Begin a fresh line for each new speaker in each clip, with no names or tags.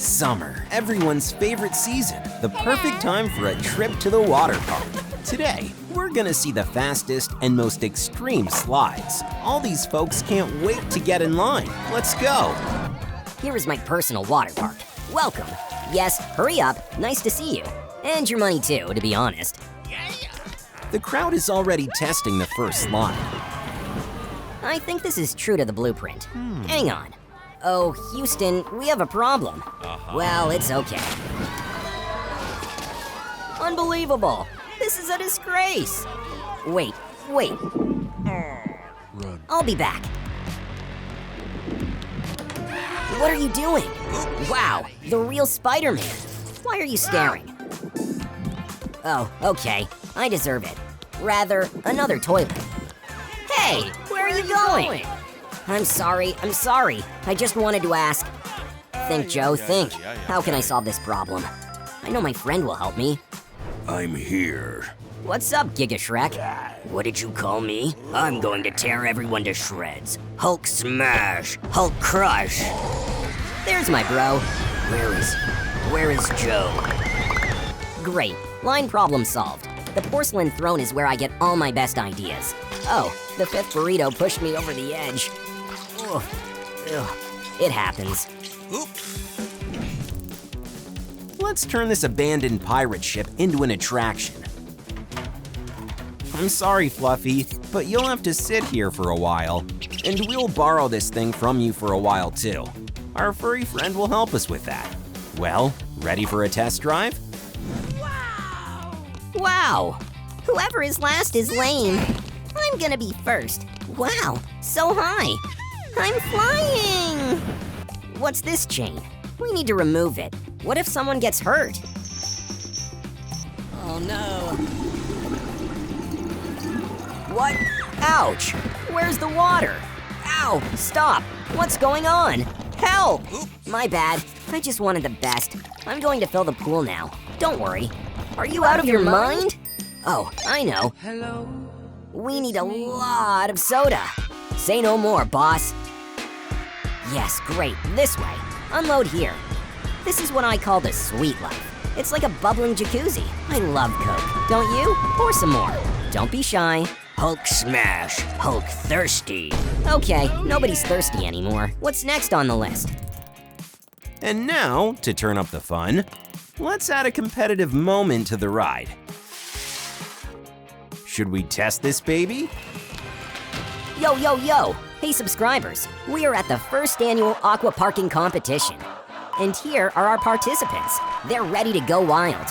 Summer, everyone's favorite season, the perfect time for a trip to the water park. Today, we're gonna see the fastest and most extreme slides. All these folks can't wait to get in line. Let's go.
Here is my personal water park. Welcome. Yes, hurry up. Nice to see you. And your money too, to be honest.
The crowd is already testing the first slide.
I think this is true to the blueprint. Hang on. Oh, Houston, we have a problem. Well, it's okay. Unbelievable. This is a disgrace. Wait.
Run.
I'll be back. What are you doing? Wow, the real Spider-Man. Why are you staring? Oh, okay. I deserve it. Rather, another toilet. Hey, where are you going? I'm sorry. I just wanted to ask. Think, Joe, think. How can I solve this problem? I know my friend will help me.
I'm here.
What's up, Giga Shrek? What did you call me? I'm going to tear everyone to shreds. Hulk smash, Hulk crush. There's my bro. Where is Joe? Great, line problem solved. The porcelain throne is where I get all my best ideas. Oh, the fifth burrito pushed me over the edge. Ugh. It happens.
Let's turn this abandoned pirate ship into an attraction. I'm sorry, Fluffy, but you'll have to sit here for a while. And we'll borrow this thing from you for a while too. Our furry friend will help us with that. Well, ready for a test drive?
Wow! Whoever is last is lame. I'm gonna be first. Wow, so high. I'm flying! What's this chain? We need to remove it. What if someone gets hurt? Oh no. What? Ouch! Where's the water? Ow! Stop! What's going on? Help! My bad. I just wanted the best. I'm going to fill the pool now. Don't worry. Are you out of your mind? Oh, I know.
Hello.
We need a lot of soda. Say no more, boss. Yes, great. This way. Unload here. This is what I call the sweet life. It's like a bubbling jacuzzi. I love Coke. Don't you? Pour some more. Don't be shy. Hulk smash. Hulk thirsty. Okay, nobody's thirsty anymore. What's next on the list?
And now, to turn up the fun, let's add a competitive moment to the ride. Should we test this baby?
Yo! Hey subscribers, we are at the first annual Aqua parking competition. And here are our participants. They're ready to go wild.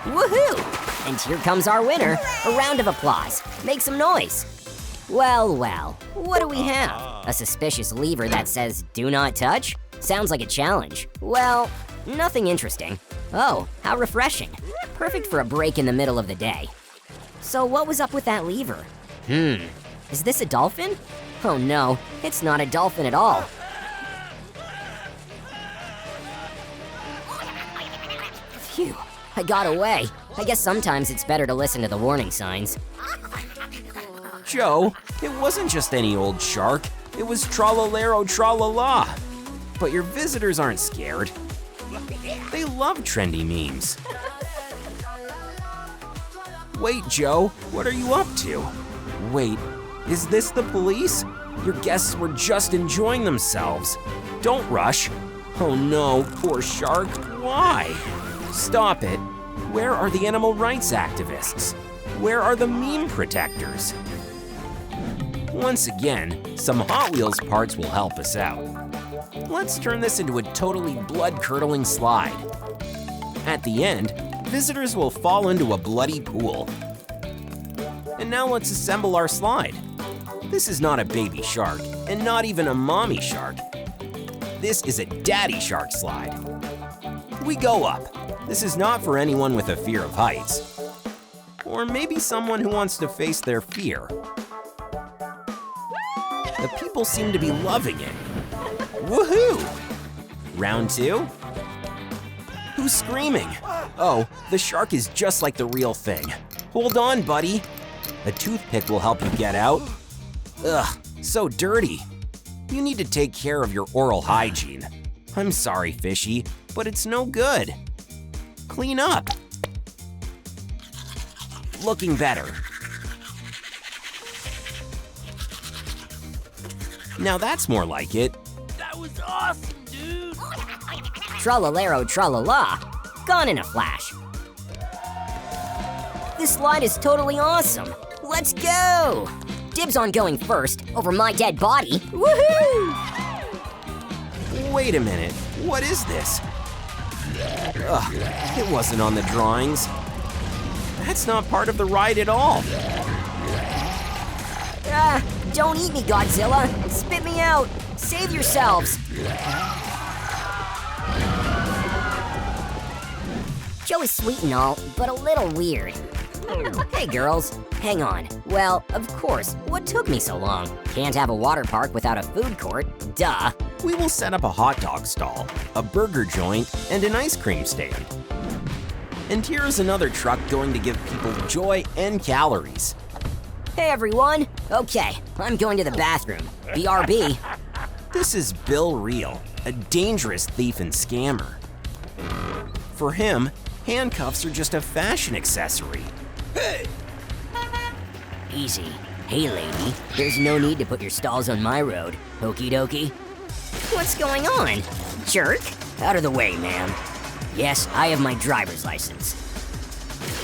Woohoo! And here comes our winner. A round of applause. Make some noise. Well, what do we have? A suspicious lever that says, "Do not touch"? Sounds like a challenge. Well, nothing interesting. Oh, how refreshing. Perfect for a break in the middle of the day. So what was up with that lever? Is this a dolphin? Oh no, it's not a dolphin at all. Phew, I got away. I guess sometimes it's better to listen to the warning signs.
Joe, it wasn't just any old shark. It was Trollalero Tralala. But your visitors aren't scared. They love trendy memes. Wait, Joe, what are you up to? Wait, is this the police? Your guests were just enjoying themselves. Don't rush. Oh no, poor shark, why? Stop it. Where are the animal rights activists? Where are the meme protectors? Once again, some Hot Wheels parts will help us out. Let's turn this into a totally blood-curdling slide. At the end, visitors will fall into a bloody pool. And now let's assemble our slide. This is not a baby shark, and not even a mommy shark. This is a daddy shark slide. We go up. This is not for anyone with a fear of heights. Or maybe someone who wants to face their fear. The people seem to be loving it. Woohoo! Round two? Who's screaming? Oh, the shark is just like the real thing. Hold on, buddy. A toothpick will help you get out. Ugh, so dirty. You need to take care of your oral hygiene. I'm sorry, Fishy, but it's no good. Clean up. Looking better. Now that's more like it.
That was awesome, dude!
Trallalero tralala. Gone in a flash. This slide is totally awesome. Let's go! Dibs on going first over my dead body. Woohoo!
Wait a minute, what is this? Ugh, it wasn't on the drawings. That's not part of the ride at all.
Ah, don't eat me, Godzilla. Spit me out. Save yourselves. Joe is sweet and all, but a little weird. Hey, girls. Hang on. Well, of course, what took me so long? Can't have a water park without a food court. Duh.
We will set up a hot dog stall, a burger joint, and an ice cream stand. And here's another truck going to give people joy and calories.
Hey, everyone. Okay, I'm going to the bathroom. BRB.
This is Bill Real, a dangerous thief and scammer. For him, handcuffs are just a fashion accessory.
Easy. Hey, lady. There's no need to put your stalls on my road. Okie dokie. What's going on? Jerk? Out of the way, ma'am. Yes, I have my driver's license.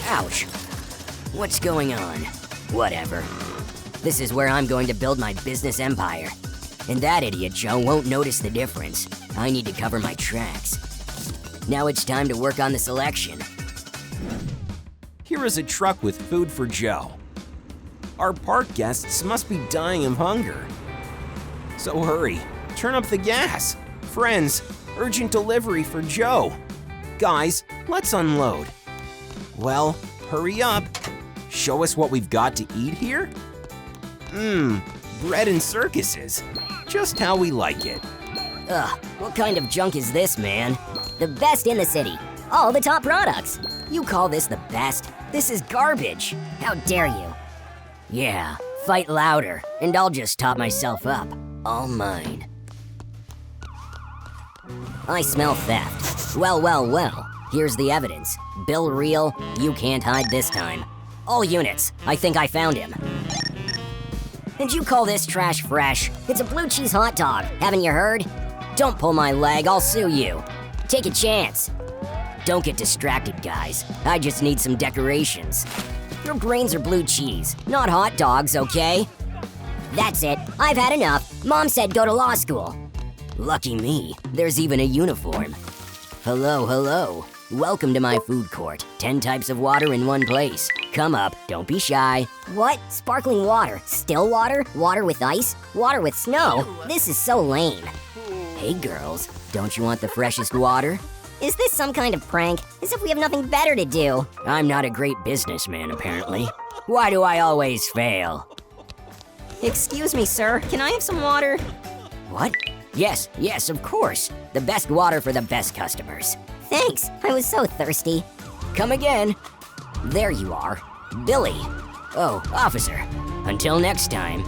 Ouch. What's going on? Whatever. This is where I'm going to build my business empire. And that idiot Joe won't notice the difference. I need to cover my tracks. Now it's time to work on the selection.
Here is a truck with food for Joe. Our park guests must be dying of hunger. So hurry, turn up the gas. Friends, urgent delivery for Joe. Guys, let's unload. Well, hurry up. Show us what we've got to eat here? Bread and circuses. Just how we like it.
Ugh, what kind of junk is this, man? The best in the city. All the top products. You call this the best? This is garbage. How dare you? Yeah, fight louder, and I'll just top myself up. All mine. I smell theft. Well. Here's the evidence. Bill Real, you can't hide this time. All units, I think I found him. And you call this trash fresh? It's a blue cheese hot dog, haven't you heard? Don't pull my leg, I'll sue you. Take a chance. Don't get distracted, guys. I just need some decorations. Your brains are blue cheese, not hot dogs, okay? That's it. I've had enough. Mom said go to law school. Lucky me, there's even a uniform. Hello. Welcome to my food court. 10 types of water in one place. Come up, don't be shy. What? Sparkling water? Still water? Water with ice? Water with snow? This is so lame. Hey girls, don't you want the freshest water? Is this some kind of prank? As if we have nothing better to do. I'm not a great businessman, apparently. Why do I always fail? Excuse me, sir. Can I have some water? What? Yes, of course. The best water for the best customers. Thanks. I was so thirsty. Come again. There you are. Billy. Oh, officer. Until next time.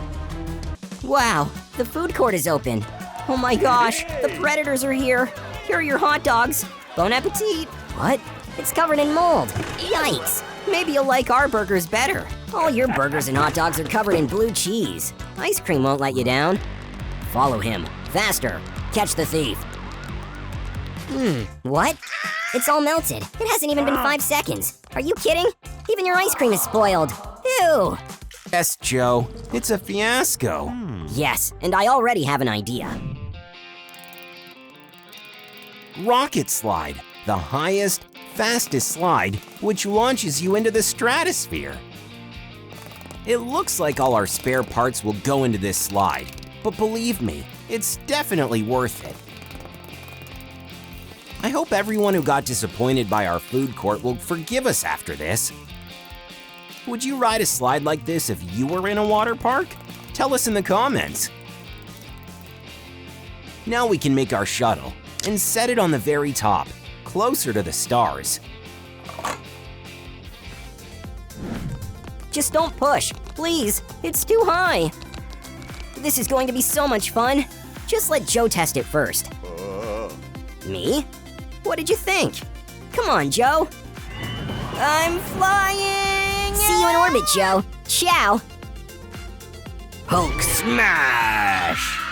Wow, the food court is open. Oh my gosh, the predators are here. Here are your hot dogs. Bon appetit. What? It's covered in mold. Yikes. Maybe you'll like our burgers better. All your burgers and hot dogs are covered in blue cheese. Ice cream won't let you down. Follow him. Faster. Catch the thief. What? It's all melted. It hasn't even been 5 seconds. Are you kidding? Even your ice cream is spoiled. Ew.
Yes, Joe, it's a fiasco.
Yes, and I already have an idea.
Rocket Slide, the highest, fastest slide, which launches you into the stratosphere. It looks like all our spare parts will go into this slide, but believe me, it's definitely worth it. I hope everyone who got disappointed by our food court will forgive us after this. Would you ride a slide like this if you were in a water park? Tell us in the comments. Now we can make our shuttle and set it on the very top, closer to the stars.
Just don't push, please. It's too high. This is going to be so much fun. Just let Joe test it first. Me? What did you think? Come on, Joe. I'm flying! See you in orbit, Joe. Ciao.
Hulk smash!